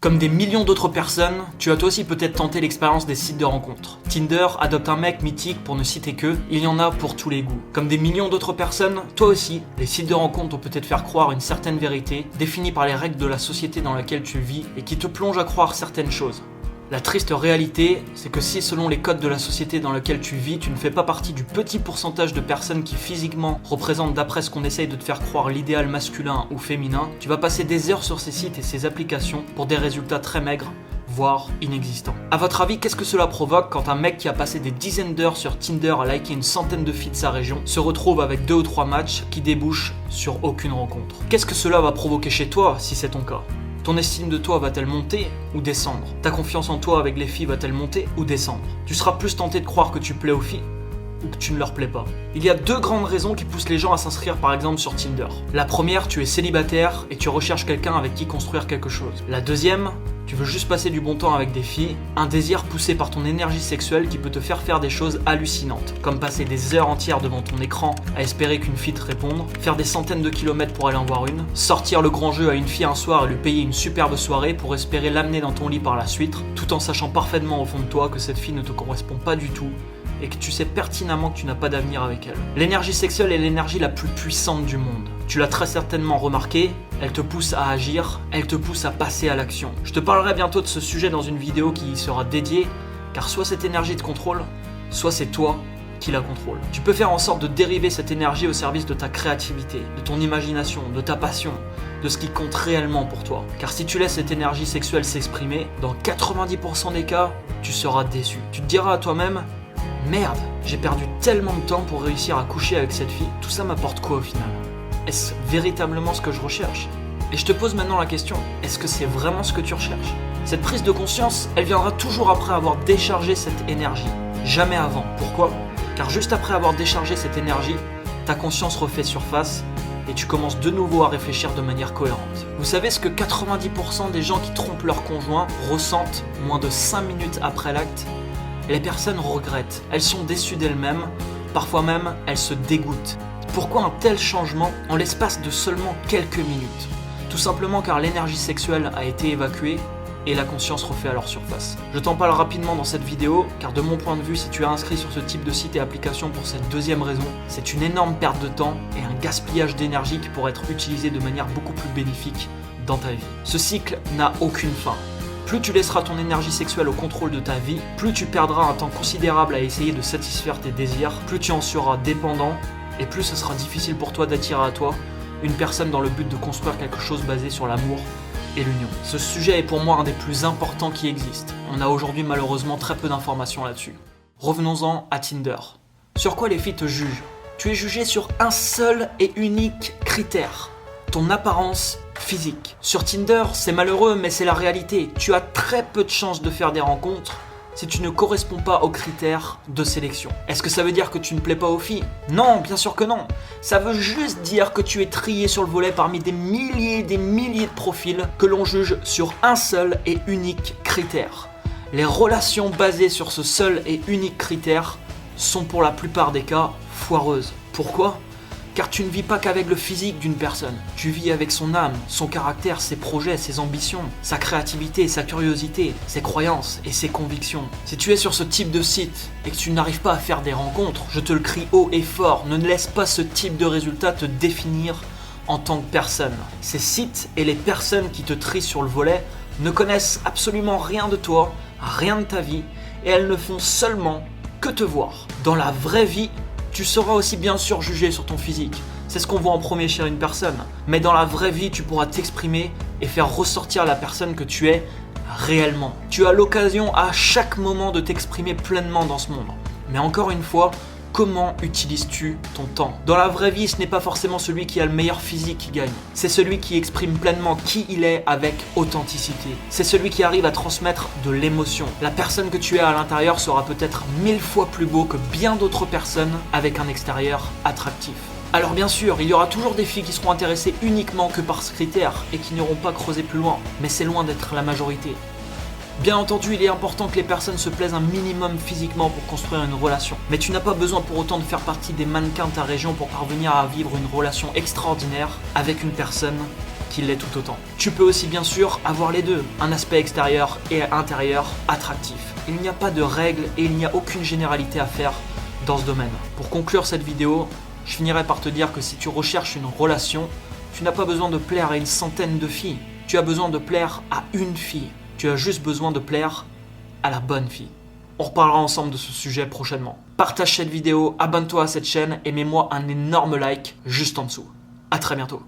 Comme des millions d'autres personnes, tu as toi aussi peut-être tenté l'expérience des sites de rencontres. Tinder adopte un mec mythique pour ne citer que, il y en a pour tous les goûts. Comme des millions d'autres personnes, toi aussi, les sites de rencontres ont peut-être faire croire une certaine vérité, définie par les règles de la société dans laquelle tu vis et qui te plonge à croire certaines choses. La triste réalité, c'est que si selon les codes de la société dans laquelle tu vis, tu ne fais pas partie du petit pourcentage de personnes qui physiquement représentent d'après ce qu'on essaye de te faire croire l'idéal masculin ou féminin, tu vas passer des heures sur ces sites et ces applications pour des résultats très maigres, voire inexistants. A votre avis, qu'est-ce que cela provoque quand un mec qui a passé des dizaines d'heures sur Tinder à liker une centaine de filles de sa région se retrouve avec 2 ou 3 matchs qui débouchent sur aucune rencontre? Qu'est-ce que cela va provoquer chez toi si c'est ton cas? Ton estime de toi va-t-elle monter ou descendre? Ta confiance en toi avec les filles va-t-elle monter ou descendre? Tu seras plus tenté de croire que tu plais aux filles ou que tu ne leur plais pas. Il y a 2 grandes raisons qui poussent les gens à s'inscrire par exemple sur Tinder. La première, tu es célibataire et tu recherches quelqu'un avec qui construire quelque chose. La deuxième, tu veux juste passer du bon temps avec des filles, un désir poussé par ton énergie sexuelle qui peut te faire des choses hallucinantes, comme passer des heures entières devant ton écran à espérer qu'une fille te réponde, faire des centaines de kilomètres pour aller en voir une, sortir le grand jeu à une fille un soir et lui payer une superbe soirée pour espérer l'amener dans ton lit par la suite, tout en sachant parfaitement au fond de toi que cette fille ne te correspond pas du tout et que tu sais pertinemment que tu n'as pas d'avenir avec elle. L'énergie sexuelle est l'énergie la plus puissante du monde. Tu l'as très certainement remarqué, elle te pousse à agir, elle te pousse à passer à l'action. Je te parlerai bientôt de ce sujet dans une vidéo qui y sera dédiée, car soit cette énergie te contrôle, soit c'est toi qui la contrôle. Tu peux faire en sorte de dériver cette énergie au service de ta créativité, de ton imagination, de ta passion, de ce qui compte réellement pour toi. Car si tu laisses cette énergie sexuelle s'exprimer, dans 90% des cas, tu seras déçu. Tu te diras à toi-même, merde, j'ai perdu tellement de temps pour réussir à coucher avec cette fille, tout ça m'apporte quoi au final? Est-ce véritablement ce que je recherche? Et je te pose maintenant la question, est-ce que c'est vraiment ce que tu recherches? Cette prise de conscience, elle viendra toujours après avoir déchargé cette énergie, jamais avant. Pourquoi? Car juste après avoir déchargé cette énergie, ta conscience refait surface et tu commences de nouveau à réfléchir de manière cohérente. Vous savez ce que 90% des gens qui trompent leur conjoint ressentent moins de 5 minutes après l'acte? Les personnes regrettent, elles sont déçues d'elles-mêmes, parfois même elles se dégoûtent. Pourquoi un tel changement en l'espace de seulement quelques minutes? Tout simplement car l'énergie sexuelle a été évacuée et la conscience refait alors surface. Je t'en parle rapidement dans cette vidéo, car de mon point de vue, si tu es inscrit sur ce type de site et application pour cette deuxième raison, c'est une énorme perte de temps et un gaspillage d'énergie qui pourrait être utilisé de manière beaucoup plus bénéfique dans ta vie. Ce cycle n'a aucune fin. Plus tu laisseras ton énergie sexuelle au contrôle de ta vie, plus tu perdras un temps considérable à essayer de satisfaire tes désirs, plus tu en seras dépendant, et plus ce sera difficile pour toi d'attirer à toi une personne dans le but de construire quelque chose basé sur l'amour et l'union. Ce sujet est pour moi un des plus importants qui existent. On a aujourd'hui malheureusement très peu d'informations là-dessus. Revenons-en à Tinder. Sur quoi les filles te jugent? Tu es jugé sur un seul et unique critère, ton apparence physique. Sur Tinder, c'est malheureux mais c'est la réalité. Tu as très peu de chances de faire des rencontres si tu ne corresponds pas aux critères de sélection. Est-ce que ça veut dire que tu ne plais pas aux filles? Non, bien sûr que non. Ça veut juste dire que tu es trié sur le volet parmi des milliers de profils que l'on juge sur un seul et unique critère. Les relations basées sur ce seul et unique critère sont pour la plupart des cas foireuses. Pourquoi? Car tu ne vis pas qu'avec le physique d'une personne, tu vis avec son âme, son caractère, ses projets, ses ambitions, sa créativité, sa curiosité, ses croyances et ses convictions. Si tu es sur ce type de site et que tu n'arrives pas à faire des rencontres, je te le crie haut et fort, ne laisse pas ce type de résultat te définir en tant que personne. Ces sites et les personnes qui te trient sur le volet ne connaissent absolument rien de toi, rien de ta vie, et elles ne font seulement que te voir. Dans la vraie vie, tu seras aussi bien sûr jugé sur ton physique. C'est ce qu'on voit en premier chez une personne. Mais dans la vraie vie, tu pourras t'exprimer et faire ressortir la personne que tu es réellement. Tu as l'occasion à chaque moment de t'exprimer pleinement dans ce monde. Mais encore une fois, comment utilises-tu ton temps? Dans la vraie vie, ce n'est pas forcément celui qui a le meilleur physique qui gagne. C'est celui qui exprime pleinement qui il est avec authenticité. C'est celui qui arrive à transmettre de l'émotion. La personne que tu es à l'intérieur sera peut-être 1000 fois plus beau que bien d'autres personnes avec un extérieur attractif. Alors bien sûr, il y aura toujours des filles qui seront intéressées uniquement que par ce critère et qui n'iront pas creuser plus loin. Mais c'est loin d'être la majorité. Bien entendu, il est important que les personnes se plaisent un minimum physiquement pour construire une relation. Mais tu n'as pas besoin pour autant de faire partie des mannequins de ta région pour parvenir à vivre une relation extraordinaire avec une personne qui l'est tout autant. Tu peux aussi bien sûr avoir les deux, un aspect extérieur et intérieur attractif. Il n'y a pas de règles et il n'y a aucune généralité à faire dans ce domaine. Pour conclure cette vidéo, je finirai par te dire que si tu recherches une relation, tu n'as pas besoin de plaire à une centaine de filles. Tu as besoin de plaire à une fille. Tu as juste besoin de plaire à la bonne fille. On reparlera ensemble de ce sujet prochainement. Partage cette vidéo, abonne-toi à cette chaîne et mets-moi un énorme like juste en dessous. À très bientôt.